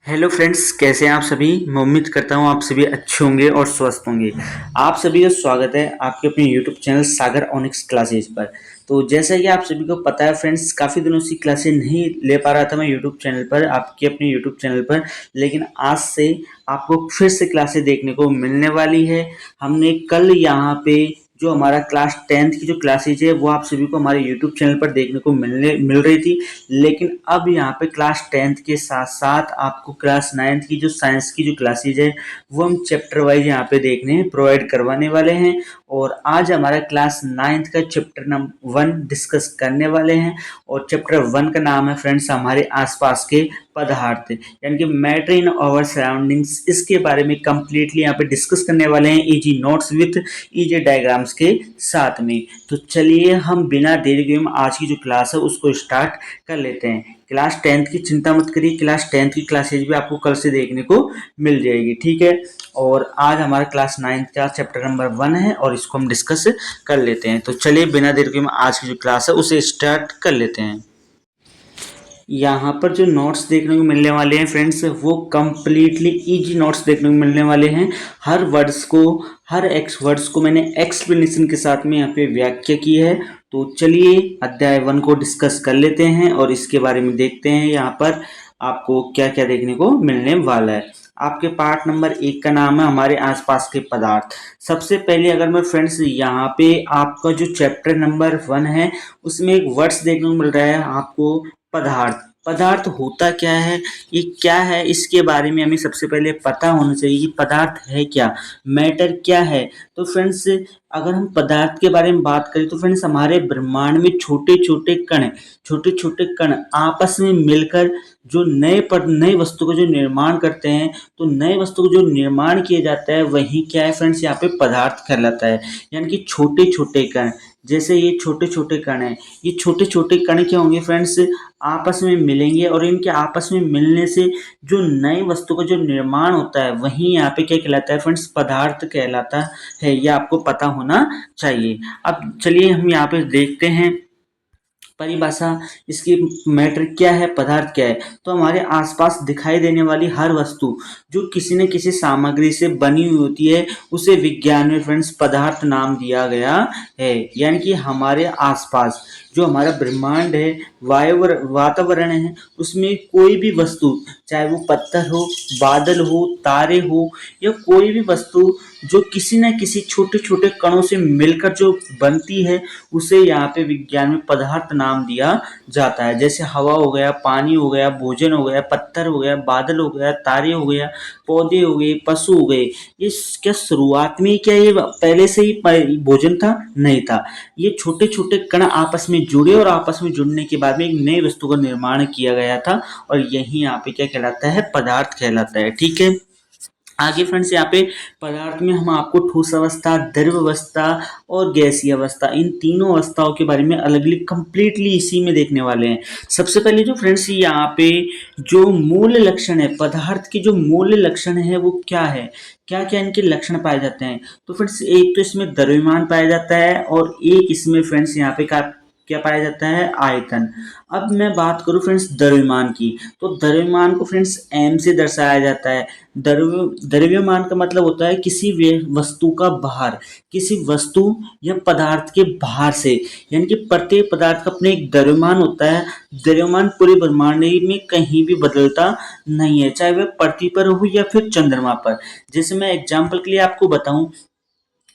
Hello friends, कैसे हैं आप सभी। मैं उम्मीद करता हूं आप सभी अच्छे होंगे और स्वस्थ होंगे। आप सभी का स्वागत है आपके अपने यूट्यूब चैनल सागर ऑनिक्स क्लासेज पर। तो जैसा कि आप सभी को पता है फ्रेंड्स, काफ़ी दिनों से क्लासेज नहीं ले पा रहा था मैं यूट्यूब चैनल पर, आपके अपने यूट्यूब चैनल पर। लेकिन आज से आपको फिर से क्लासेज देखने को मिलने वाली है। हमने कल यहाँ पे जो हमारा क्लास 10th की जो क्लासेज है वो आप सभी को हमारे यूट्यूब चैनल पर देखने को मिल रही थी। लेकिन अब यहाँ पे क्लास 10th के साथ साथ आपको क्लास 9th की जो साइंस की जो क्लासेज है वो हम चैप्टर वाइज यहाँ पे देखने प्रोवाइड करवाने वाले हैं। और आज हमारा क्लास 9th का चैप्टर नंबर 1 डिस्कस करने वाले हैं। और चैप्टर 1 का नाम है फ्रेंड्स हमारे आसपास के पदार्थ, यानी कि मैटर इन आवर सराउंडिंग्स। इसके बारे में कंप्लीटली यहाँ पे डिस्कस करने वाले हैं easy notes with easy diagrams के साथ में। तो चलिए हम बिना देरी के हम आज की जो क्लास है उसको स्टार्ट कर लेते हैं। क्लास 10th की चिंता मत करिए, क्लास 10th की क्लासेज भी आपको कल से देखने को मिल जाएगी, ठीक है। और आज हमारा क्लास 9th का चैप्टर नंबर 1 है और इसको हम डिस्कस कर लेते हैं। तो चलिए बिना देर के हम आज की जो क्लास है उसे स्टार्ट कर लेते हैं। यहाँ पर जो नोट्स देखने को मिलने वाले हैं फ्रेंड्स वो कम्प्लीटली इजी नोट्स देखने को मिलने वाले हैं। हर वर्ड्स को, हर एक्स वर्ड्स को मैंने एक्सप्लेनेशन के साथ में यहाँ पे व्याख्या की है। तो चलिए अध्याय 1 को डिस्कस कर लेते हैं और इसके बारे में देखते हैं यहाँ पर आपको क्या क्या देखने को मिलने वाला है। आपके पार्ट नंबर 1 का नाम है हमारे आसपास के पदार्थ। सबसे पहले अगर मैं फ्रेंड्स यहाँ पे आपका जो चैप्टर नंबर 1 है उसमें एक वर्ड्स देखने को मिल रहा है आपको, पदार्थ। पदार्थ होता क्या है, ये क्या है, इसके बारे में हमें सबसे पहले पता होना चाहिए कि पदार्थ है क्या, मैटर क्या है। तो फ्रेंड्स अगर हम पदार्थ के बारे में बात करें तो फ्रेंड्स हमारे ब्रह्मांड में छोटे छोटे कण आपस में मिलकर जो नए वस्तु का जो निर्माण करते हैं। तो नए वस्तु को जो निर्माण किया जाता है वही क्या है फ्रेंड्स, यहाँ पे पदार्थ कहलाता है। यानी कि छोटे छोटे कण, जैसे ये छोटे छोटे कण हैं, ये छोटे छोटे कण क्या होंगे फ्रेंड्स, आपस में मिलेंगे और इनके आपस में मिलने से जो नई वस्तु का जो निर्माण होता है वही यहाँ पे क्या कहलाता है फ्रेंड्स, पदार्थ कहलाता है। यह आपको पता होना चाहिए। अब चलिए हम यहाँ पे देखते हैं परिभाषा, इसकी मैटर क्या है, पदार्थ क्या है। तो हमारे आसपास दिखाई देने वाली हर वस्तु जो किसी न किसी सामग्री से बनी हुई होती है उसे विज्ञान में फ्रेंड्स पदार्थ नाम दिया गया है। यानी कि हमारे आसपास जो हमारा ब्रह्मांड है, वातावरण है, उसमें कोई भी वस्तु, चाहे वो पत्थर हो, बादल हो, तारे हो, या कोई भी वस्तु जो किसी न किसी छोटे छोटे कणों से मिलकर जो बनती है उसे यहाँ पे विज्ञान में पदार्थ नाम दिया जाता है। जैसे हवा हो गया, पानी हो गया, भोजन हो गया, पत्थर हो गया, बादल हो गया, तारे हो गया, पौधे हो गए, पशु हो गए। ये क्या शुरुआत में क्या ये पहले से ही भोजन था? नहीं था। ये छोटे छोटे कण आपस में जुड़े और आपस में जुड़ने के बाद में एक नई वस्तु का निर्माण किया गया था और यही यहाँ पे क्या कहलाता है, पदार्थ कहलाता है, ठीक है। आगे फ्रेंड्स यहाँ पे पदार्थ में हम आपको ठोस अवस्था, द्रव अवस्था और गैसीय अवस्था, इन तीनों अवस्थाओं के बारे में अलग अलग कंप्लीटली इसी में देखने वाले हैं। सबसे पहले जो फ्रेंड्स यहाँ पे जो मूल लक्षण है, पदार्थ की जो मूल लक्षण है वो क्या है, क्या क्या इनके लक्षण पाए जाते हैं। तो फ्रेंड्स एक तो इसमें द्रव्यमान पाया जाता है और एक इसमें फ्रेंड्स यहाँ पे क्या पाया जाता है, आयतन। अब मैं बात करूं फ्रेंड्स द्रव्यमान की, तो द्रव्यमान को फ्रेंड्स एम से दर्शाया जाता है। द्रव्यमान का मतलब होता है किसी वस्तु का भार, किसी वस्तु या पदार्थ के भार से। यानी कि प्रत्येक पदार्थ का अपने एक द्रव्यमान होता है। द्रव्यमान पूरे ब्रह्मांड में कहीं भी बदलता नहीं है, चाहे वह पृथ्वी पर हो या फिर चंद्रमा पर। जैसे मैं एग्जाम्पल के लिए आपको बताऊं,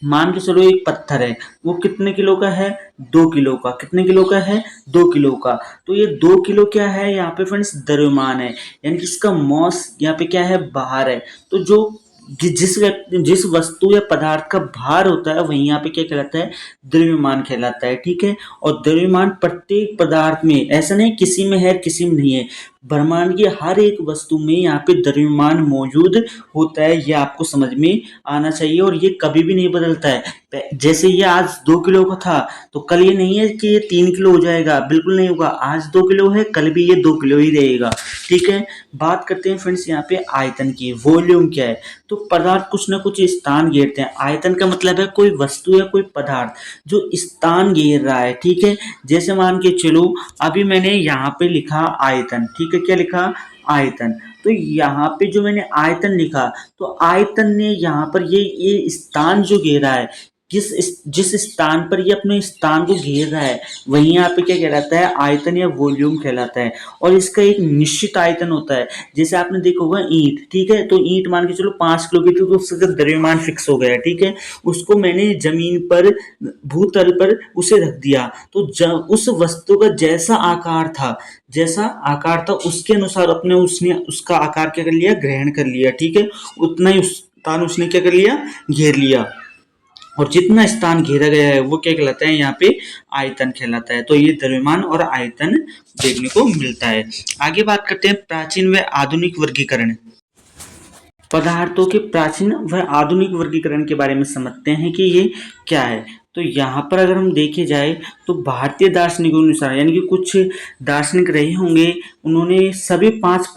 मान के चलो एक पत्थर है, वो कितने किलो का है, 2 किलो का। कितने किलो का है, 2 किलो का। तो ये 2 किलो क्या है यहाँ पे फ्रेंड्स, द्रव्यमान है। यानी कि इसका मॉस यहाँ पे क्या है, भार है। तो जो जिस वस्तु या पदार्थ का भार होता है वही यहाँ पे क्या कहलाता है, द्रव्यमान कहलाता है, ठीक है। और द्रव्यमान प्रत्येक पदार्थ में, ऐसा नहीं किसी में है किसी में नहीं है, ब्रह्मांड की हर एक वस्तु में यहाँ पे द्रव्यमान मौजूद होता है। ये आपको समझ में आना चाहिए और ये कभी भी नहीं बदलता है। जैसे ये आज 2 किलो का था तो कल ये नहीं है कि ये 3 किलो हो जाएगा, बिल्कुल नहीं होगा। आज 2 किलो है, कल भी ये 2 किलो ही रहेगा, ठीक है। बात करते हैं फ्रेंड्स यहाँ पे आयतन की, वॉल्यूम क्या है। तो पदार्थ कुछ ना कुछ स्थान घेरते हैं। आयतन का मतलब है कोई वस्तु या कोई पदार्थ जो स्थान घेर रहा है, ठीक है। जैसे मान के चलो अभी मैंने यहाँ पे लिखा आयतन, ठीक है, क्या लिखा, आयतन। तो यहाँ पे जो मैंने आयतन लिखा, तो आयतन ने यहाँ पर ये स्थान जो घेरा है, जिस स्थान पर ये अपने स्थान को घेर रहा है, वहीं यहाँ पे क्या कहलाता है, आयतन या वॉल्यूम कहलाता है। और इसका एक निश्चित आयतन होता है। जैसे आपने देखा होगा ईंट, ठीक है, तो ईंट मान के चलो 5 किलो की थी, तो उसका द्रव्यमान फिक्स हो गया, ठीक है। उसको मैंने जमीन पर, भूतल पर उसे रख दिया, तो उस वस्तु का जैसा आकार था उसके अनुसार अपने उसने उसका आकार क्या कर लिया, ग्रहण कर लिया, ठीक है। उतना ही उस स्थान उसने क्या कर लिया, घेर लिया। और जितना स्थान घेरा गया है वो क्या कहलाता है, यहाँ पे आयतन कहलाता है। तो ये द्रव्यमान और आयतन देखने को मिलता है। आगे बात करते हैं प्राचीन व आधुनिक वर्गीकरण। पदार्थों के प्राचीन व आधुनिक वर्गीकरण के बारे में समझते हैं कि ये क्या है। तो यहाँ पर अगर हम देखे जाए तो भारतीय दार्शनिकों के अनुसार, यानी कि कुछ दार्शनिक रहे होंगे, उन्होंने सभी 5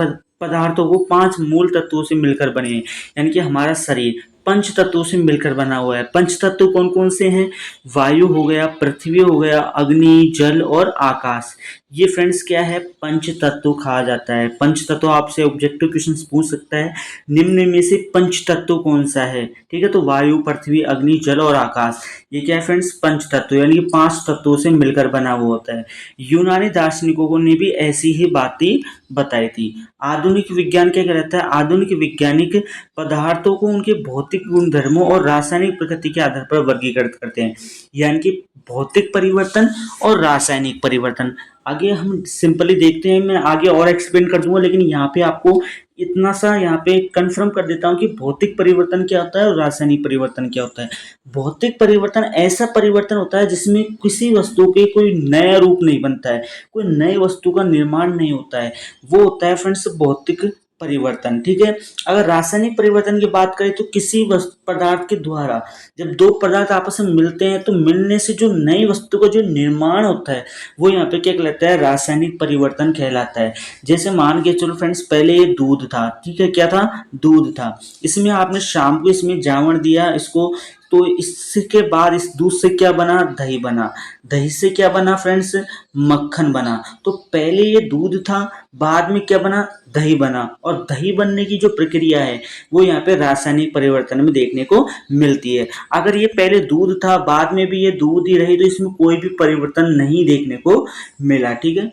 पदार्थों को 5 मूल तत्वों से मिलकर बने हैं। यानी कि हमारा शरीर 5 तत्वों से मिलकर बना हुआ है। 5 तत्व कौन कौन से हैं? वायु हो गया, पृथ्वी हो गया, अग्नि, जल और आकाश। ये फ्रेंड्स क्या है, पंच तत्व कहा जाता है। पंच तत्व आपसे ऑब्जेक्टिव क्वेश्चन पूछ सकता है, निम्न में से पंच तत्व कौन सा है, ठीक है। तो वायु, पृथ्वी, अग्नि, जल और आकाश, ये क्या है फ्रेंड्स, पंच तत्व, यानी कि 5 तत्वों से मिलकर बना हुआ होता है। यूनानी दार्शनिकों ने भी ऐसी ही बातें बताई थी। आधुनिक विज्ञान क्या कहता है, आधुनिक वैज्ञानिक पदार्थों को उनके भौतिक गुणधर्मों और रासायनिक प्रकृति के आधार पर वर्गीकृत करते हैं। यानी कि भौतिक परिवर्तन और रासायनिक परिवर्तन। आगे हम सिंपली देखते हैं, मैं आगे और एक्सप्लेन कर दूंगा, लेकिन यहाँ पे आपको इतना सा यहाँ पे कंफर्म कर देता हूँ कि भौतिक परिवर्तन क्या होता है और रासायनिक परिवर्तन क्या होता है। भौतिक परिवर्तन ऐसा परिवर्तन होता है जिसमें किसी वस्तु के कोई नया रूप नहीं बनता है, कोई नई वस्तु का निर्माण नहीं होता है, वो होता है फ्रेंड्स भौतिक परिवर्तन, ठीक है। अगर रासायनिक परिवर्तन की बात करें तो किसी पदार्थ के द्वारा जब 2 पदार्थ आपस में मिलते हैं तो मिलने से जो नई वस्तु का जो निर्माण होता है वो यहाँ पे क्या कहलाता है, रासायनिक परिवर्तन कहलाता है। जैसे मान के चलो फ्रेंड्स, पहले ये दूध था, ठीक है, क्या था, दूध था। इसमें आपने शाम को इसमें जावण दिया इसको, तो इसके बाद इस दूध से क्या बना, दही बना। दही से क्या बना फ्रेंड्स, मक्खन बना। तो पहले ये दूध था, बाद में क्या बना, दही बना। और दही बनने की जो प्रक्रिया है वो यहाँ पे रासायनिक परिवर्तन में देखने को मिलती है। अगर ये पहले दूध था, बाद में भी ये दूध ही रही, तो इसमें कोई भी परिवर्तन नहीं देखने को मिला, ठीक है।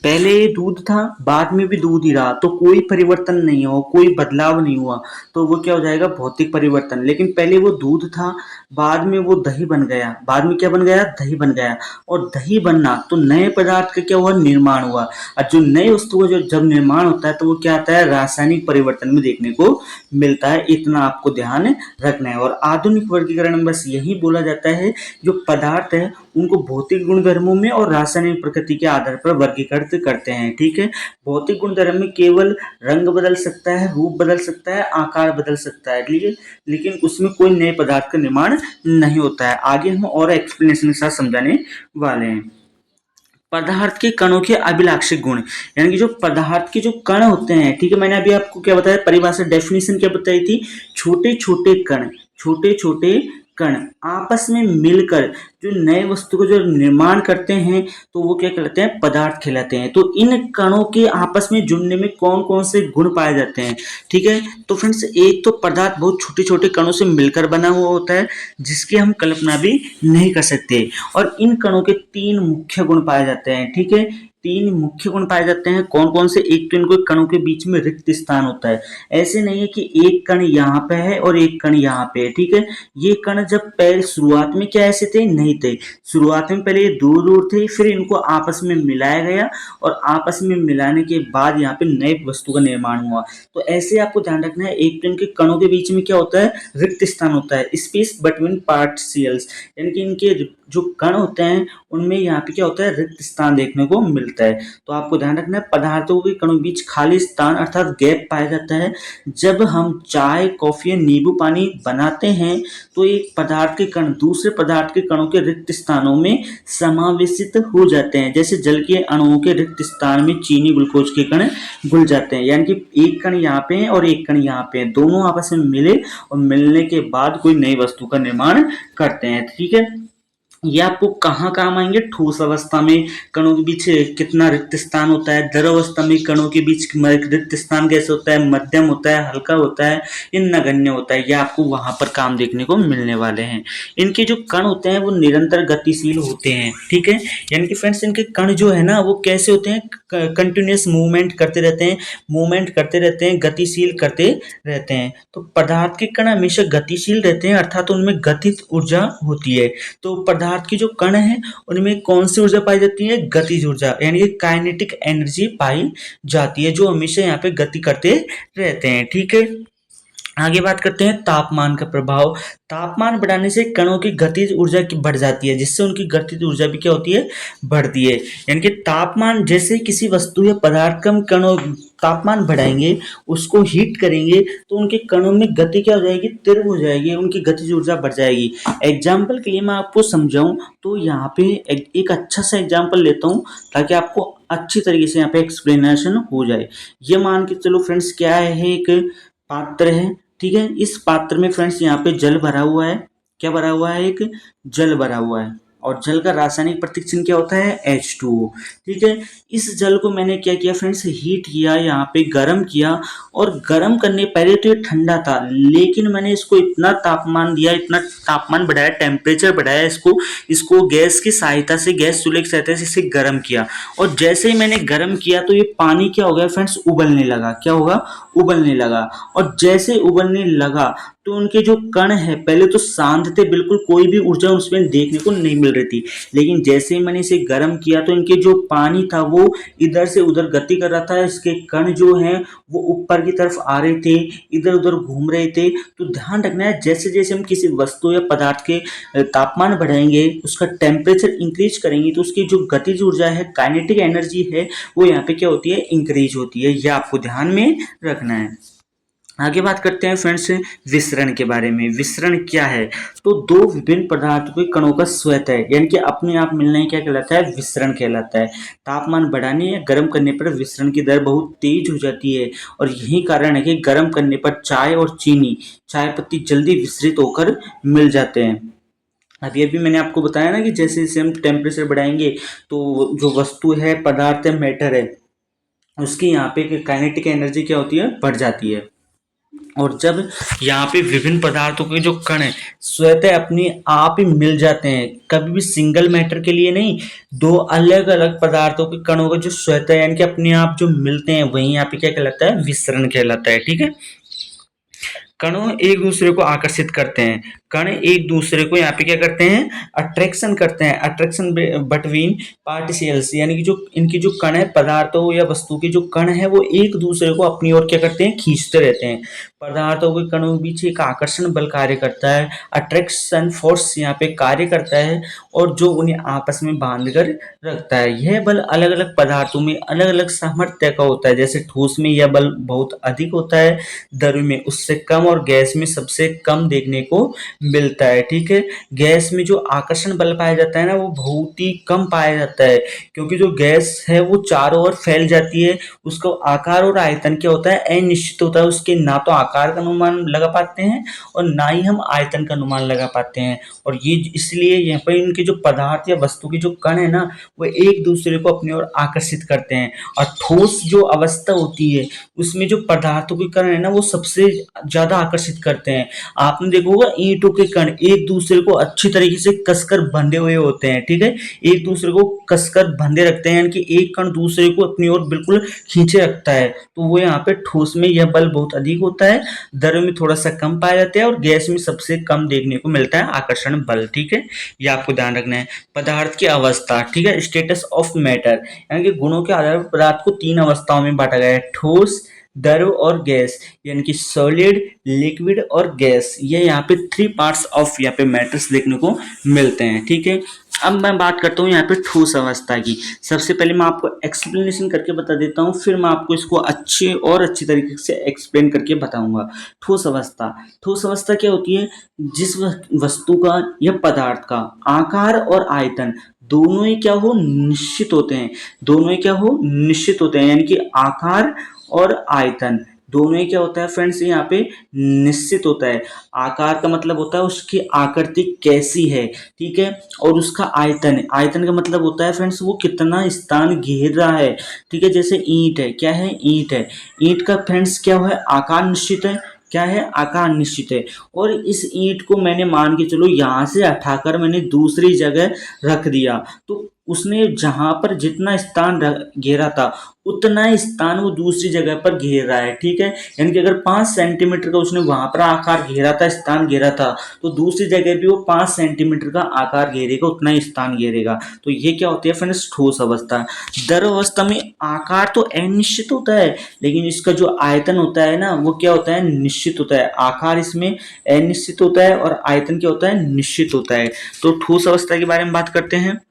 पहले ये दूध था, बाद में भी दूध ही रहा, तो कोई परिवर्तन नहीं हुआ, कोई बदलाव नहीं हुआ, तो वो क्या हो जाएगा, भौतिक परिवर्तन। लेकिन पहले वो दूध था, बाद में वो दही बन गया, बाद में क्या बन गया, दही बन गया। और दही बनना तो नए पदार्थ का क्या हुआ, निर्माण हुआ। और जो नए वस्तु का जो जब निर्माण होता है तो वो क्या आता है, रासायनिक परिवर्तन में देखने को मिलता है। इतना आपको ध्यान रखना है। और आधुनिक वर्गीकरण में बस यही बोला जाता है, जो पदार्थ है उनको भौतिक गुणधर्मों में और रासायनिक प्रकृति के आधार पर वर्गीकृत करते हैं, ठीक है। भौतिक गुणधर्म में केवल रंग बदल सकता है, रूप बदल सकता है, आकार बदल सकता है, ठीक है, लेकिन उसमें कोई नए पदार्थ का निर्माण नहीं होता है। आगे हम और एक्सप्लेनेशन के साथ समझाने वाले हैं। पदार्थ के कणों के अभिलाक्षिक गुण, यानी कि जो पदार्थ के जो कण होते हैं, ठीक है, मैंने अभी आपको क्या बताया, परिभाषा डेफिनेशन क्या बताई थी, छोटे छोटे कण, छोटे छोटे कण आपस में मिलकर जो नए वस्तु का जो निर्माण करते हैं तो वो क्या कहलाते हैं, पदार्थ कहलाते हैं। तो इन कणों के आपस में जुड़ने में कौन कौन से गुण पाए जाते हैं, ठीक है। तो फ्रेंड्स, एक तो पदार्थ बहुत छोटे छोटे कणों से मिलकर बना हुआ होता है जिसकी हम कल्पना भी नहीं कर सकते। और इन कणों के 3 मुख्य गुण पाए जाते हैं, ठीक है। 3 मुख्य गुण पाए जाते हैं, कौन कौन से, एक तो इनको कणों के बीच में रिक्त स्थान होता है। ऐसे नहीं है कि एक कण यहाँ पे है और एक कण यहाँ पे है, ठीक है। ये कण जब पहले शुरुआत में क्या ऐसे थे, नहीं थे। शुरुआत में पहले ये दूर दूर थे, फिर इनको आपस में मिलाया गया और आपस में मिलाने के बाद यहाँ पे नए वस्तु का निर्माण हुआ। तो ऐसे आपको ध्यान रखना है, एक तो इनके कणों के बीच में क्या होता है, रिक्त स्थान होता है, स्पेस बिटवीन पार्टिकल्स, यानी कि इनके जो कण होते हैं उनमें यहाँ पे क्या होता है, रिक्त स्थान देखने को मिलता है। तो आपको ध्यान रखना है, पदार्थों के कणों के बीच खाली स्थान अर्थात गैप पाया जाता है। जब हम चाय, कॉफी या नींबू पानी बनाते हैं तो एक पदार्थ के कण दूसरे पदार्थ के कणों के रिक्त स्थानों में समावेशित हो जाते हैं। जैसे जल के अणुओं के रिक्त स्थान में चीनी, ग्लूकोज के कण घुल जाते हैं, यानी कि एक कण यहाँ पे है और एक कण यहाँ पे है, दोनों आपस में मिले और मिलने के बाद कोई नई वस्तु का निर्माण करते हैं, ठीक है। ये आपको कहाँ काम आएंगे? ठोस अवस्था में कणों के बीच कितना रिक्त स्थान होता है, द्रव अवस्था में कणों के बीच रिक्त स्थान कैसे होता है, मध्यम होता है, हल्का होता है, ये नगण्य होता है। ये आपको वहां पर काम देखने को मिलने वाले हैं। इनके जो कण होते हैं वो निरंतर गतिशील होते हैं, ठीक है। यानी कि फ्रेंड्स इनके कण जो है ना वो कैसे होते हैं? कंटिन्यूस मूवमेंट करते रहते हैं, गतिशील करते रहते हैं। तो पदार्थ के कण हमेशा गतिशील रहते हैं, अर्थात उनमें गतिज ऊर्जा होती है। तो पदार्थ की जो कण है उनमें कौन सी ऊर्जा पाई जाती है? गतिज ऊर्जा, यानी कि काइनेटिक एनर्जी पाई जाती है, जो हमेशा यहाँ पे गति करते रहते हैं, ठीक है। आगे बात करते हैं तापमान का प्रभाव। तापमान बढ़ाने से कणों की गतिज ऊर्जा की बढ़ जाती है, जिससे उनकी गतिज ऊर्जा भी क्या होती है? बढ़ती है। यानी कि तापमान, जैसे किसी वस्तु या पदार्थ का हम कणों तापमान बढ़ाएंगे, उसको हीट करेंगे, तो उनके कणों में गति क्या हो जाएगी? तीव्र हो जाएगी, उनकी गतिज ऊर्जा बढ़ जाएगी। एग्जाम्पल के लिए मैं आपको समझाऊं तो यहाँ पे एक अच्छा सा एग्जाम्पल लेता हूँ, ताकि आपको अच्छी तरीके से यहाँ पे एक्सप्लेनेशन हो जाए। ये मान के चलो फ्रेंड्स, क्या है? एक पात्र है, ठीक है। इस पात्र में फ्रेंड्स यहाँ पे जल भरा हुआ है। क्या भरा हुआ है? एक जल भरा हुआ है। और जल का रासायनिक प्रतीक चिन्ह क्या होता है? H2O, ठीक है। इस जल को मैंने क्या किया फ्रेंड्स? हीट किया, यहाँ पे गर्म किया। और गर्म करने पहले तो ये ठंडा था, लेकिन मैंने इसको इतना तापमान दिया, इतना तापमान बढ़ाया, टेम्परेचर बढ़ाया, इसको गैस की सहायता से, गैस चूल्हे की सहायता से इसे गर्म किया। और जैसे ही मैंने गर्म किया तो ये पानी क्या हो गया फ्रेंड्स? उबलने लगा। क्या होगा? उबलने लगा। और जैसे उबलने लगा तो उनके जो कण है पहले तो शांत थे, बिल्कुल कोई भी ऊर्जा उसमें देखने को नहीं मिल रही थी। लेकिन जैसे ही मैंने इसे गर्म किया तो इनके जो पानी था वो इधर से उधर गति कर रहा था। इसके कण जो हैं वो ऊपर की तरफ आ रहे थे, इधर उधर घूम रहे थे। तो ध्यान रखना है, जैसे जैसे हम किसी वस्तु या पदार्थ के तापमान बढ़ाएंगे, उसका टेम्परेचर इंक्रीज करेंगे, तो उसकी जो गतिज ऊर्जा है, काइनेटिक एनर्जी है, वो यहाँ पे क्या होती है? इंक्रीज होती है। यह आपको ध्यान में रखना है। आगे बात करते हैं फ्रेंड्स विसरण के बारे में। विसरण क्या है? तो दो विभिन्न पदार्थों के कणों का स्वतः यानी कि अपने आप मिलना ही क्या कहलाता है? विसरण कहलाता है। तापमान बढ़ाने या गर्म करने पर विसरण की दर बहुत तेज हो जाती है, और यही कारण है कि गर्म करने पर चाय और चीनी, चाय पत्ती जल्दी विसरित होकर मिल जाते हैं। अब ये भी मैंने आपको बताया ना कि जैसे जैसे हम टेम्परेचर बढ़ाएंगे तो जो वस्तु है, पदार्थ है, मैटर है, उसकी यहाँ पे काइनेटिक एनर्जी क्या होती है? बढ़ जाती है। और जब यहाँ पे विभिन्न पदार्थों के जो कण है स्वतः अपने आप ही मिल जाते हैं, कभी भी सिंगल मैटर के लिए नहीं, दो अलग अलग पदार्थों के कणों का जो स्वतः यानी कि अपने आप जो मिलते हैं, वही यहाँ पे क्या कहलाता है? विसरण कहलाता है, ठीक है। कणों एक दूसरे को आकर्षित करते हैं। कण एक दूसरे को यहाँ पे क्या करते हैं? अट्रैक्शन करते हैं। अट्रैक्शन बिटवीन पार्टिकल्स, यानी कि जो इनकी जो कण है, पदार्थों या वस्तु के जो कण है, वो एक दूसरे को अपनी ओर क्या करते हैं? खींचते रहते हैं। पदार्थों के कणों के बीच एक आकर्षण बल कार्य करता है, अट्रैक्शन फोर्स यहाँ पे कार्य करता है, और जो उन्हें आपस में बांध कर रखता है। यह बल अलग अलग पदार्थों में अलग अलग सामर्थ्य का होता है। जैसे ठोस में यह बल बहुत अधिक होता है, द्रव में उससे कम, और गैस में सबसे कम देखने को मिलता है, ठीक है। गैस में जो आकर्षण बल पाया जाता है ना, वो बहुत ही कम पाया जाता है, क्योंकि जो गैस है वो चारों ओर फैल जाती है। उसका आकार और आयतन क्या होता है? अनिश्चित होता है। उसके ना तो आकार का अनुमान लगा पाते हैं और ना ही हम आयतन का अनुमान लगा पाते हैं। और ये इसलिए यहाँ पर इनके जो पदार्थ या वस्तु के जो कण है ना, वो एक दूसरे को अपनी ओर आकर्षित करते हैं। और ठोस जो अवस्था होती है उसमें जो पदार्थों के कण है ना, वो सबसे ज्यादा आकर्षित करते हैं। आपने देखा होगा ईंटों के कण एक दूसरे को अच्छी तरीके से कसकर बंधे हुए होते हैं, ठीक है। एक दूसरे को कसकर बंधे रखते हैं, यानी कि एक कण दूसरे को अपनी ओर बिल्कुल खींचे रखता है। तो वो यहाँ पे ठोस में यह बल बहुत अधिक होता है, द्रव में थोड़ा सा कम पाया जाता है, और गैस में सबसे कम देखने को मिलता है आकर्षण बल, ठीक है। ये आपको ध्यान रखना है। पदार्थ की अवस्था, ठीक है, स्टेटस ऑफ मैटर, यानी कि गुणों के आधार पर पदार्थ को तीन अवस्थाओं में बांटा गया है: ठोस, द्रव और गैस, यानी कि सॉलिड, लिक्विड और गैस। ये यहाँ पे थ्री पार्ट्स ऑफ यहाँ पे मैटर्स देखने को मिलते हैं, ठीक है। अब मैं बात करता हूँ यहाँ पे ठोस अवस्था की। सबसे पहले मैं आपको एक्सप्लेनेशन करके बता देता हूँ, फिर मैं आपको इसको अच्छी तरीके से एक्सप्लेन करके बताऊंगा। ठोस अवस्था, ठोस अवस्था क्या होती है? जिस वस्तु का या पदार्थ का आकार और आयतन दोनों ही क्या हो? निश्चित होते हैं। दोनों ही क्या हो? निश्चित होते हैं, यानी कि आकार और आयतन दोनों ही क्या होता है फ्रेंड्स यहाँ पे निश्चित होता है। आकार का मतलब होता है उसकी आकृति कैसी है, ठीक है, और उसका आयतन, आयतन का मतलब होता है फ्रेंड्स वो कितना स्थान घेर रहा है, ठीक है। जैसे ईंट है, क्या है, ईंट है, ईंट का फ्रेंड्स क्या है, आकार निश्चित है, क्या है, आकार निश्चित है। और इस ईंट को मैंने मान के चलो यहाँ से हटाकर मैंने दूसरी जगह रख दिया, तो उसने जहां पर जितना स्थान घेरा था उतना ही स्थान वो दूसरी जगह पर घेर रहा है, ठीक है। यानी कि अगर 5 सेंटीमीटर का उसने वहां पर आकार घेरा था, स्थान घेरा था, तो दूसरी जगह भी वो 5 सेंटीमीटर का आकार घेरेगा, उतना ही स्थान घेरेगा। तो ये क्या होती है फ्रेंड्स, ठोस अवस्था। द्रव अवस्था में आकार तो अनिश्चित होता है, लेकिन इसका जो आयतन होता है ना वो क्या होता है, निश्चित होता है। आकार इसमें अनिश्चित होता है और आयतन क्या होता है, निश्चित होता है। तो ठोस अवस्था के बारे में बात करते हैं।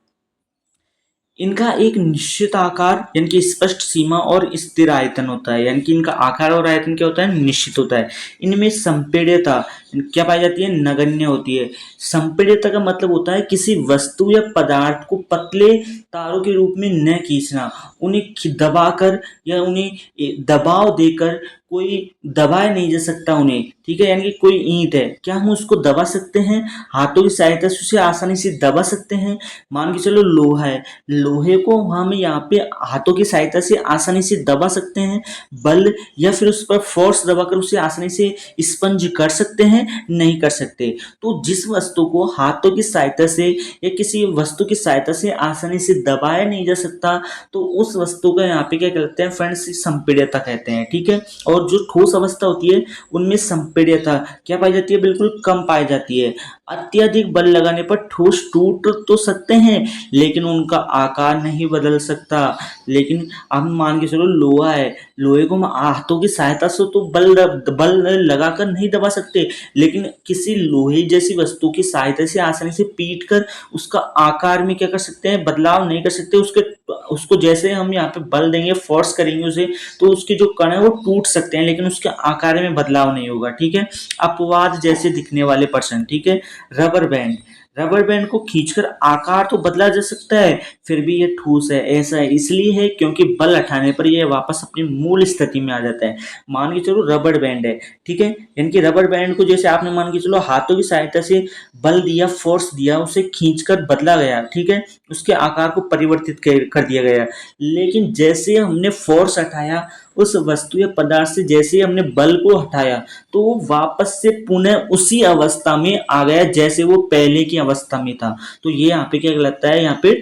इनका एक निश्चित आकार यानी कि स्पष्ट सीमा और स्थिर आयतन होता है, यानी कि इनका आकार और आयतन क्या होता है, निश्चित होता है। इनमें संपीड्यता क्या पाई जाती है, नगण्य होती है। संपीड्यता का मतलब होता है किसी वस्तु या पदार्थ को पतले तारों के रूप में न खींचना, उन्हें दबाकर या उन्हें दबाव देकर कोई दबाया नहीं जा सकता उन्हें, ठीक है। यानी कि कोई ईंट है, क्या हम उसको दबा सकते हैं, हाथों की सहायता से उसे आसानी से दबा सकते हैं। मान के चलो लोहा है, लोहे को हम यहाँ पे हाथों की सहायता से आसानी से दबा सकते हैं, बल या फिर उस पर फोर्स दबाकर उसे आसानी से स्पंज कर सकते हैं, नहीं कर सकते। तो जिस वस्तु को हाथों की सहायता से या किसी वस्तु की सहायता से आसानी से दबाया नहीं जा सकता, तो उस वस्तु का यहाँ पे क्या कहते हैं फ्रेंड्स, संपीड्यता कहते हैं, ठीक है। और जो ठोस अवस्था होती है उनमें संपीड्यता क्या पाई जाती है, बिल्कुल कम पाई जाती है। अत्यधिक बल लगाने पर ठोस टूट तो सकते हैं लेकिन उनका आकार नहीं बदल सकता। लेकिन अब मान के चलो लोहा है, लोहे को हम हाथों की सहायता से तो बल लगाकर नहीं दबा सकते, लेकिन किसी लोहे जैसी वस्तु की सहायता से आसानी से पीट कर उसका आकार में क्या कर सकते हैं, बदलाव नहीं कर सकते। उसको जैसे हम यहाँ पे बल देंगे, फोर्स करेंगे उसे, तो उसके जो कण है वो टूट सकते हैं लेकिन उसके आकार में बदलाव नहीं होगा, ठीक है। अपवाद जैसे दिखने वाले पर्सन, ठीक है। रबर बैंड, रबर बैंड को खींचकर आकार तो बदला जा सकता है, फिर भी ये ठोस है। ऐसा है इसलिए है क्योंकि बल हटाने पर ये वापस अपनी मूल स्थिति में आ जाता है। मान के चलो रबर बैंड है, ठीक है, यानी कि रबर बैंड को जैसे आपने मान के चलो हाथों की सहायता से बल दिया, फोर्स दिया, उसे खींचकर बदला गया, ठीक है, उसके आकार को परिवर्तित कर दिया गया। लेकिन जैसे हमने फोर्स हटाया उस वस्तु या पदार्थ से, जैसे हमने बल को हटाया, तो वो वापस से पुनः उसी अवस्था में आ गया जैसे वो पहले की अवस्था में था। तो ये यहाँ पे क्या लगता है, यहाँ पे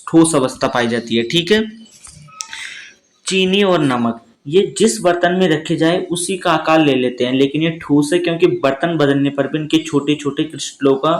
ठोस अवस्था पाई जाती है, ठीक है। चीनी और नमक, ये जिस बर्तन में रखे जाए उसी का आकार ले लेते हैं, लेकिन ये ठोस है क्योंकि बर्तन बदलने पर भी इनके छोटे छोटे क्रिस्टलों का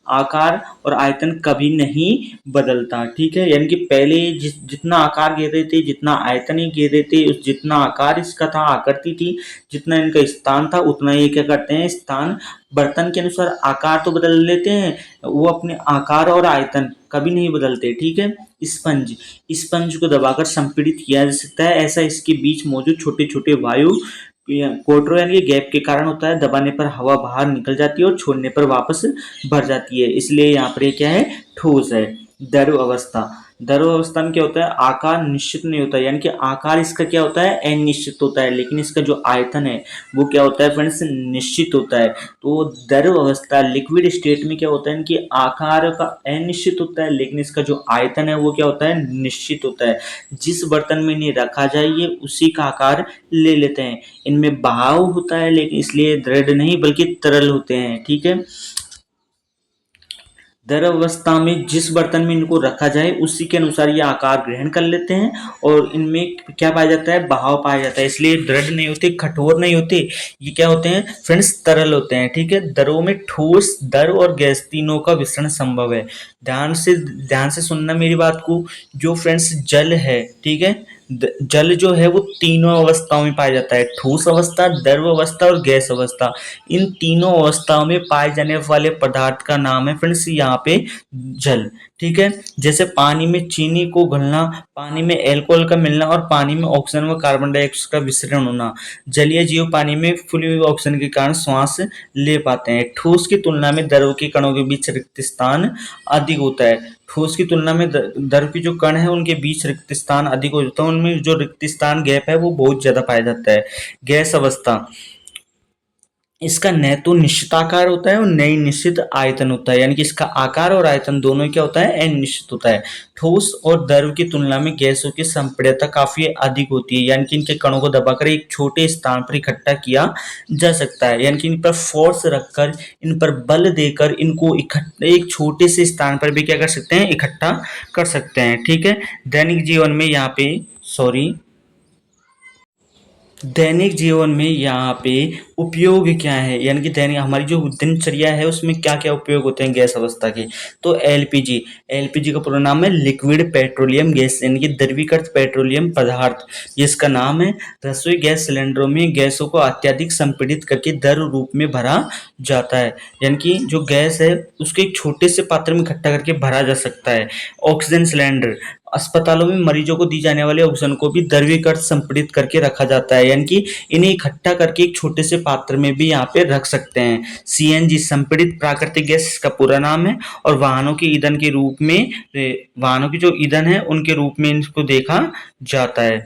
आकार और आयतन कभी नहीं बदलता, ठीक है। यानी कि पहले जितना आकार घेर रहे थे, जितना आयतन ही घेर रहे थे, जितना आकार इसका था, आकृति थी, जितना इनका स्थान था, उतना ये क्या करते हैं, स्थान बर्तन के अनुसार आकार तो बदल लेते हैं, वो अपने आकार और आयतन कभी नहीं बदलते, ठीक है। स्पंज, स्पंज को दबाकर संपीड़ित किया जा सकता है। ऐसा इसके बीच मौजूद छोटे छोटे वायु कोटरो यानी गैप के कारण होता है। दबाने पर हवा बाहर निकल जाती है और छोड़ने पर वापस भर जाती है, इसलिए यहाँ पर क्या है, ठोस है। द्रव अवस्था, द्रव अवस्था में क्या होता है, आकार निश्चित नहीं होता, यानी कि आकार इसका क्या होता है, अनिश्चित होता है, लेकिन इसका जो आयतन है वो क्या होता है फ्रेंड्स, निश्चित होता है। तो द्रव अवस्था लिक्विड स्टेट में क्या होता है, इनकी आकार का अनिश्चित होता है लेकिन इसका जो आयतन है वो क्या होता है, निश्चित होता है। जिस बर्तन में इन्हें रखा जाए ये उसी का आकार ले लेते हैं। इनमें बहाव होता है लेकिन इसलिए दृढ़ नहीं बल्कि तरल होते हैं, ठीक है। द्रव अवस्था में जिस बर्तन में इनको रखा जाए उसी के अनुसार ये आकार ग्रहण कर लेते हैं और इनमें क्या पाया जाता है, बहाव पाया जाता है, इसलिए दृढ़ नहीं होते, कठोर नहीं होते। ये क्या होते हैं फ्रेंड्स, तरल होते हैं, ठीक है। द्रव में ठोस, द्रव और गैस तीनों का मिश्रण संभव है। ध्यान से सुनना मेरी बात को। जो फ्रेंड्स जल है, ठीक है, जल जो है वो तीनों अवस्थाओं में पाया जाता है, ठोस अवस्था, द्रव अवस्था और गैस अवस्था। इन तीनों अवस्थाओं में पाए जाने वाले पदार्थ का नाम है फ्रेंड्स यहाँ पे जल, ठीक है। जैसे पानी में चीनी को घुलना, पानी में एल्कोहल का मिलना और पानी में ऑक्सीजन व कार्बन डाइऑक्साइड का विसरण होना। जलीय जीव पानी में फुली हुई ऑक्सीजन के कारण श्वास ले पाते हैं। ठोस की तुलना में द्रव के कणों के बीच रिक्त स्थान अधिक होता है। ठोस की तुलना में द्रव की जो कण है उनके बीच रिक्त स्थान अधिक हो जाता है, उनमें जो रिक्त स्थान गैप है वो बहुत ज्यादा पाया जाता है। गैस अवस्था, इसका न तो निश्चित आकार होता है और न ही निश्चित आयतन होता है, यानी कि इसका आकार और आयतन दोनों ही क्या होता है, अनिश्चित होता है। ठोस और द्रव की तुलना में गैसों की संपीड़ितता काफी अधिक होती है, यानी कि इनके कणों को दबाकर एक छोटे स्थान पर इकट्ठा किया जा सकता है, यानी कि इन पर फोर्स रखकर, इन पर बल देकर इनको इकट्ठा एक छोटे से स्थान पर भी क्या कर सकते हैं, इकट्ठा कर सकते हैं। ठीक है। दैनिक जीवन में यहाँ पे सॉरी दैनिक जीवन में यहाँ पे उपयोग क्या है, यानी कि दैनिक हमारी जो दिनचर्या है उसमें क्या क्या उपयोग होते हैं गैस अवस्था के। तो एलपीजी, एलपीजी का पूरा नाम है लिक्विड पेट्रोलियम गैस, यानी कि द्रवीकृत पेट्रोलियम पदार्थ, ये इसका नाम है। रसोई गैस सिलेंडरों में गैसों को अत्यधिक संपीड़ित करके द्रव रूप में भरा जाता है, यानी कि जो गैस है उसके एक छोटे से पात्र में इकट्ठा करके भरा जा सकता है। ऑक्सीजन सिलेंडर, अस्पतालों में मरीजों को दी जाने वाले ऑक्सीजन को भी द्रवीकृत संपीड़ित करके रखा जाता है, यानी कि इन्हें इकट्ठा करके एक छोटे से पात्र में भी यहाँ पे रख सकते हैं। सीएनजी, संपीड़ित प्राकृतिक गैस का पूरा नाम है, और वाहनों के ईंधन के रूप में, वाहनों की जो ईंधन है उनके रूप में इनको देखा जाता है।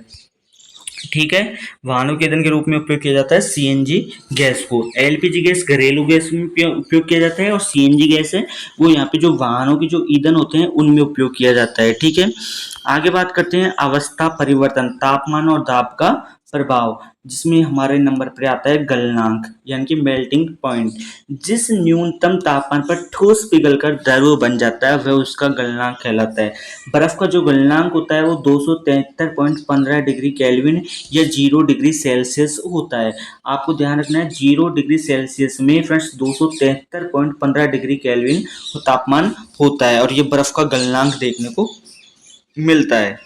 ठीक है। वाहनों के ईंधन के रूप में उपयोग किया जाता है सीएनजी गैस को। एलपीजी गैस घरेलू गैस में उपयोग किया जाता है, और सीएनजी गैस है वो यहाँ पे जो वाहनों के जो ईंधन होते हैं उनमें उपयोग किया जाता है। ठीक है। आगे बात करते हैं अवस्था परिवर्तन, तापमान और दाब का प्रभाव, जिसमें हमारे नंबर पर आता है गलनांक, यानी कि मेल्टिंग पॉइंट। जिस न्यूनतम तापमान पर ठोस पिघलकर द्रव बन जाता है वह उसका गलनांक कहलाता है। बर्फ का जो गलनांक होता है वो 273.15 डिग्री केल्विन या 0 डिग्री सेल्सियस होता है। आपको ध्यान रखना है 0 डिग्री सेल्सियस में फ्रेंड्स 273.15 डिग्री केल्विन तापमान होता है, और ये बर्फ का गलनांक देखने को मिलता है।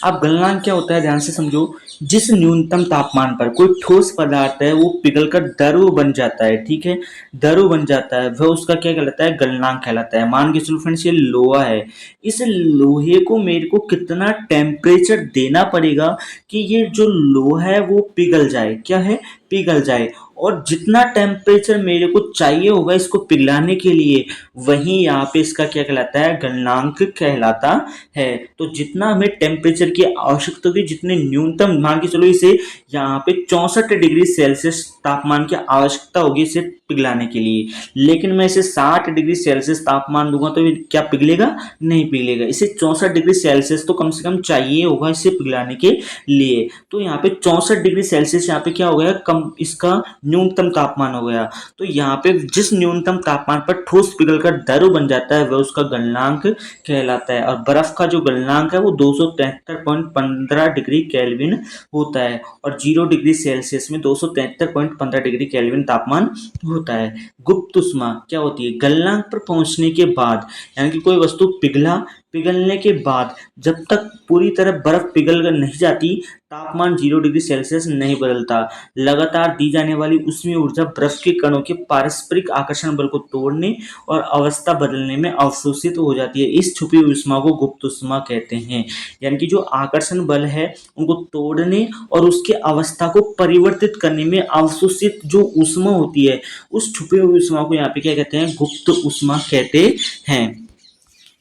अब गलनांक क्या होता है, ध्यान से समझो। जिस न्यूनतम तापमान पर कोई ठोस पदार्थ है वो पिघलकर द्रव बन जाता है, ठीक है, द्रव बन जाता है, वह उसका क्या कहलाता है, गलनांक कहलाता है। मान के चलो फ्रेंड्स ये लोहा है, इस लोहे को मेरे को कितना टेम्परेचर देना पड़ेगा कि ये जो लोहा है वो पिघल जाए, क्या है, पिघल जाए। और जितना टेम्परेचर मेरे को चाहिए होगा इसको पिघलाने के लिए, वही यहाँ पे इसका क्या कहलाता है, गलनांक कहलाता है। तो जितना हमें टेम्परेचर की आवश्यकता होगी, जितने न्यूनतम, मान के चलो इसे यहाँ पे 64 डिग्री सेल्सियस तापमान की आवश्यकता होगी इसे पिघलाने के लिए, लेकिन मैं इसे 60 डिग्री सेल्सियस तापमान दूंगा तो ये क्या पिघलेगा, नहीं पिघलेगा। इसे 64 डिग्री सेल्सियस तो कम से कम चाहिए होगा इसे पिघलाने के लिए। तो यहाँ पे 64 डिग्री सेल्सियस यहाँ पे क्या हो गया, कम, इसका न्यूनतम तापमान हो गया। तो यहाँ पे जिस न्यूनतम तापमान पर ठोस पिघलकर द्रव बन जाता है वह उसका गलनांक कहलाता है। और बर्फ का जो गलनांक है वो 273.15 डिग्री केल्विन होता है, और 0 डिग्री सेल्सियस में 273.15 डिग्री केल्विन तापमान होता है। गुप्त उष्मा क्या होती है, गलनांक पर पहुंचने के बाद, यानी कि कोई वस्तु पिघलने के बाद जब तक पूरी तरह बर्फ पिघल कर नहीं जाती तापमान 0 डिग्री सेल्सियस नहीं बदलता। लगातार दी जाने वाली ऊष्मीय ऊर्जा बर्फ के कणों के पारस्परिक आकर्षण बल को तोड़ने और अवस्था बदलने में अवशोषित हो जाती है। इस छुपी हुई ऊष्मा को गुप्त ऊष्मा कहते हैं, यानी कि जो आकर्षण बल है उनको तोड़ने और उसके अवस्था को परिवर्तित करने में अवशोषित जो ऊष्मा होती है उस छुपी हुई ऊष्मा को यहाँ पे क्या कहते हैं, गुप्त ऊष्मा कहते हैं।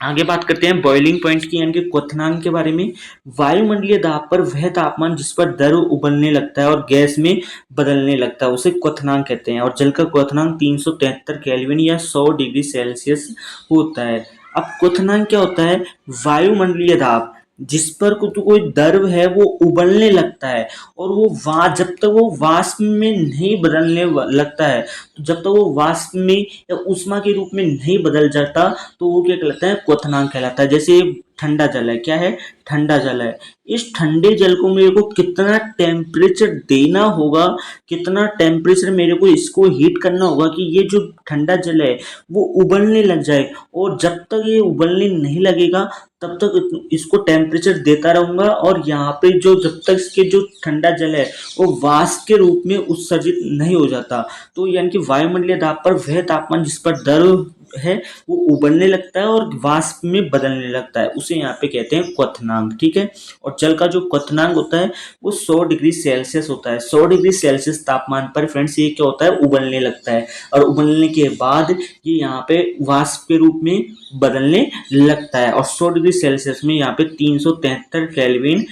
आगे बात करते हैं बॉइलिंग पॉइंट की, यानी कि क्वथनांक के बारे में। वायुमंडलीय दाब पर वह तापमान जिस पर द्रव उबलने लगता है और गैस में बदलने लगता है उसे क्वथनांक कहते हैं, और जल का क्वथनांक 373 केल्विन या 100 डिग्री सेल्सियस होता है। अब क्वथनांक क्या होता है, वायुमंडलीय दाब जिस पर कोई द्रव है वो उबलने लगता है, और वो जब तक वो वाष्प में नहीं बदलने लगता है, तो जब तक वो वाष्प में या ऊष्मा के रूप में नहीं बदल जाता तो वो क्या कहलाता है, क्वथनांक कहलाता है। जैसे ठंडा जल है, क्या है, ठंडा जल है, इस ठंडे जल को मेरे को कितना टेम्परेचर देना होगा, कितना टेम्परेचर मेरे को इसको हीट करना होगा कि ये जो ठंडा जल है वो उबलने लग जाए, और जब तक ये उबलने नहीं लगेगा तब तक इसको टेम्परेचर देता रहूंगा, और यहाँ पे जो जब तक इसके जो ठंडा जल है वो वाष्प के रूप में उत्सर्जित नहीं हो जाता। तो यानी कि वायुमंडलीय दाब पर वह तापमान जिस पर द्रव है वो उबलने लगता है और वाष्प में बदलने लगता है, उसे यहाँ पे कहते हैं क्वथनांक, ठीक है। और जल का जो क्वथनांक होता है वो 100 डिग्री सेल्सियस होता है। 100 डिग्री सेल्सियस तापमान पर फ्रेंड्स ये क्या होता है, उबलने लगता है, और उबलने के बाद ये यहाँ पे वाष्प के रूप में बदलने लगता है। और 100 डिग्री सेल्सियस में यहाँ पे 373 केल्विन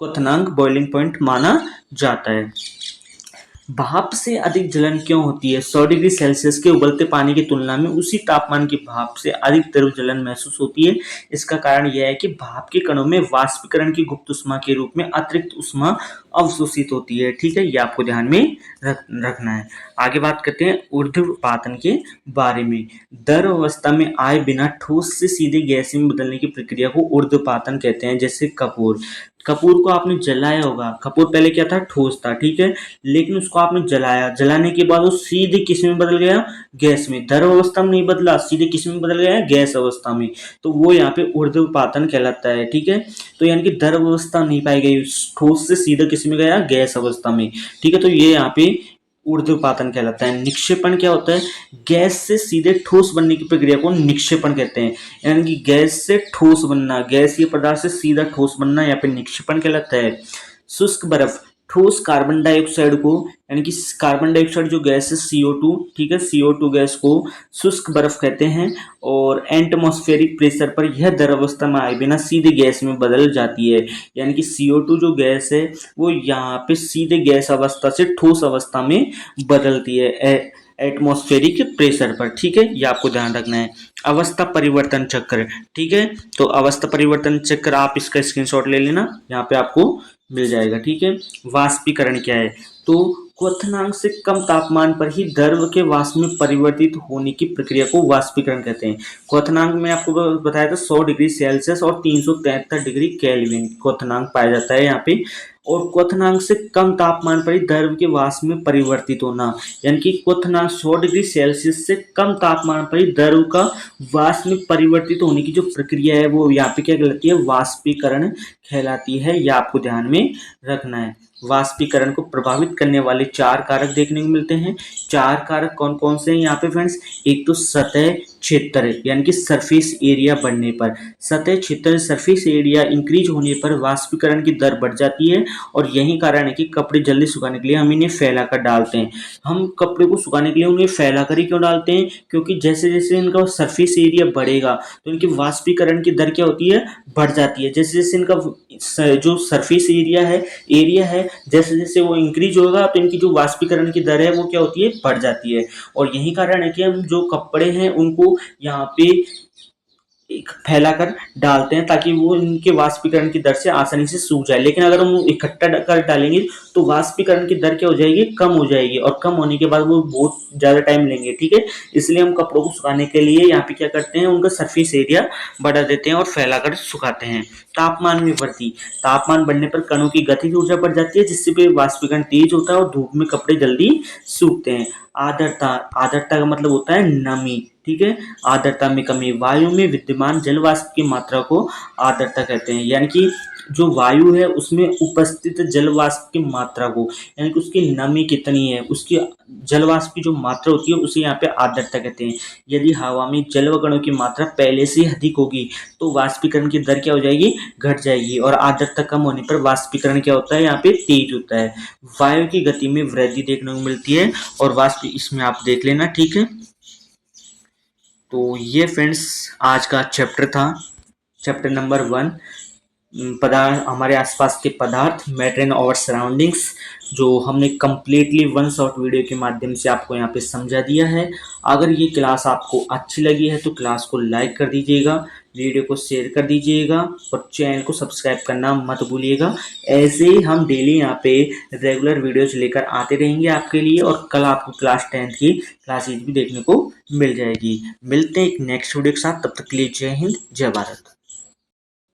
क्वथनांक बॉइलिंग पॉइंट माना जाता है। भाप से अधिक जलन क्यों होती है? 100 डिग्री सेल्सियस के उबलते पानी की तुलना में उसी तापमान की भाप से अधिक तीव्र जलन महसूस होती है। इसका कारण यह है कि भाप के कणों में वाष्पीकरण की गुप्त ऊष्मा के रूप में अतिरिक्त ऊष्मा अवशोषित होती है, ठीक है, ये आपको ध्यान में रखना है। आगे बात करते हैं ऊर्ध्वपातन के बारे में। द्रव अवस्था में आए बिना ठोस से सीधे गैस में बदलने की प्रक्रिया को ऊर्ध्वपातन कहते हैं। जैसे कपूर को आपने जलाया होगा, कपूर पहले क्या था, ठोस था, ठीक है, लेकिन उसको आपने जलाया, जलाने के बाद वो सीधे किस में बदल गया, गैस में। द्रव अवस्था में नहीं बदला, सीधे किस में बदल गया, गैस अवस्था में, तो वो यहाँ पे ऊर्ध्वपातन कहलाता है, ठीक है। तो यानी कि द्रव अवस्था नहीं पाई गई, ठोस से सीधे किस में गया, गैस अवस्था में, ठीक है, तो ये यहाँ पे ऊर्ध्वपातन कहलाता है। निक्षेपण क्या होता है, गैस से सीधे ठोस बनने की प्रक्रिया को निक्षेपण कहते हैं, यानी कि गैस से ठोस बनना, गैसीय पदार्थ से सीधा ठोस बनना यहाँ पे निक्षेपण कहलाता है। शुष्क बर्फ ठोस कार्बन डाइऑक्साइड को, यानी कि कार्बन डाइऑक्साइड जो गैस है CO2, ठीक है, CO2 गैस को शुष्क बर्फ कहते हैं, और एटमॉस्फेरिक प्रेशर पर यह द्रव अवस्था में आए बिना सीधे गैस में बदल जाती है। यानी कि CO2 जो गैस है वो यहाँ पे सीधे गैस अवस्था से ठोस अवस्था में बदलती है एटमॉस्फेरिक प्रेशर पर, ठीक है, ये आपको ध्यान रखना है। अवस्था परिवर्तन चक्र, ठीक है, तो अवस्था परिवर्तन चक्र आप इसका स्क्रीनशॉट ले लेना, यहाँ पे आपको मिल जाएगा, ठीक है। वाष्पीकरण क्या है, तो क्वथनांक से कम तापमान पर ही द्रव के वाष्प में परिवर्तित होने की प्रक्रिया को वाष्पीकरण कहते हैं। क्वथनांक में आपको बताया था 100 डिग्री सेल्सियस और 373 डिग्री केल्विन क्वथनांक पाया जाता है यहाँ पे। और क्वथनांक से कम तापमान पर ही द्रव के वाष्प में परिवर्तित होना, यानी कि क्वथनांक 100 डिग्री सेल्सियस से कम तापमान पर ही द्रव का वाष्प में परिवर्तित होने की जो प्रक्रिया है वो यहाँ पे क्या कहलाती है, वाष्पीकरण कहलाती है, यह आपको ध्यान में रखना है। वाष्पीकरण को प्रभावित करने वाले 4 कारक देखने को मिलते हैं। 4 कारक कौन कौन से हैं यहाँ पे फ्रेंड्स, एक तो सतह क्षेत्र, यानी कि सरफेस एरिया बढ़ने पर, सतह क्षेत्र सरफेस एरिया इंक्रीज होने पर वाष्पीकरण की दर बढ़ जाती है, और यही कारण है कि कपड़े जल्दी सुखाने के लिए हम इन्हें फैला कर डालते हैं। हम कपड़े को सुखाने के लिए उन्हें फैला कर ही क्यों डालते हैं, क्योंकि जैसे जैसे इनका सरफेस एरिया बढ़ेगा तो इनकी वाष्पीकरण की दर क्या होती है, बढ़ जाती है। जैसे जैसे इनका जो सरफेस एरिया है जैसे जैसे वो इंक्रीज होगा तो इनकी जो वाष्पीकरण की दर है वो क्या होती है, बढ़ जाती है। और यही कारण है कि हम जो कपड़े हैं उनको यहाँ पे फैलाकर डालते हैं ताकि वो इनके वाष्पीकरण की दर से आसानी से सूख जाए। लेकिन अगर हम इकट्ठा कर डालेंगे तो वाष्पीकरण की दर क्या हो जाएगी, कम हो जाएगी, और कम होने के बाद वो बहुत ज़्यादा टाइम लेंगे, ठीक है। इसलिए हम कपड़ों को सुखाने के लिए यहाँ पे क्या करते हैं, उनका सरफेस एरिया बढ़ा देते हैं और फैलाकर सुखाते हैं। तापमान में वृद्धि, तापमान बढ़ने पर कणों की गतिज ऊर्जा बढ़ जाती है, जिससे वाष्पीकरण तेज होता है और धूप में कपड़े जल्दी सूखते हैं। आर्द्रता, आर्द्रता का मतलब होता है नमी, ठीक है, आर्द्रता में कमी, वायु में विद्यमान जल वाष्प की मात्रा को आर्द्रता कहते हैं, यानी कि जो वायु है उसमें उपस्थित जल वाष्प की मात्रा को, यानी कि उसकी नमी कितनी है, उसकी जल वाष्प की जो मात्रा होती है उसे यहाँ पे आर्द्रता कहते हैं। यदि हवा में जल व कणों की मात्रा पहले से अधिक होगी तो वाष्पीकरण की दर क्या हो जाएगी, घट जाएगी, और आर्द्रता कम होने पर वाष्पीकरण क्या होता है, यहाँ पे तेज होता है। वायु की गति में वृद्धि देखने को मिलती है, और वाष्प इसमें आप देख लेना, ठीक है। तो ये फ्रेंड्स आज का चैप्टर था, चैप्टर नंबर 1, पदार्थ, हमारे आसपास के पदार्थ, मैटर इन आवर सराउंडिंग्स, जो हमने कम्प्लीटली 1 शॉर्ट वीडियो के माध्यम से आपको यहाँ पे समझा दिया है। अगर ये क्लास आपको अच्छी लगी है तो क्लास को लाइक कर दीजिएगा, वीडियो को शेयर कर दीजिएगा, और चैनल को सब्सक्राइब करना मत भूलिएगा। ऐसे ही हम डेली यहाँ पे रेगुलर वीडियोज लेकर आते रहेंगे आपके लिए, और कल आपको क्लास 10 की क्लासेज भी देखने को मिल जाएगी। मिलते हैं एक नेक्स्ट वीडियो के साथ, तब तक के लिए जय हिंद, जय भारत।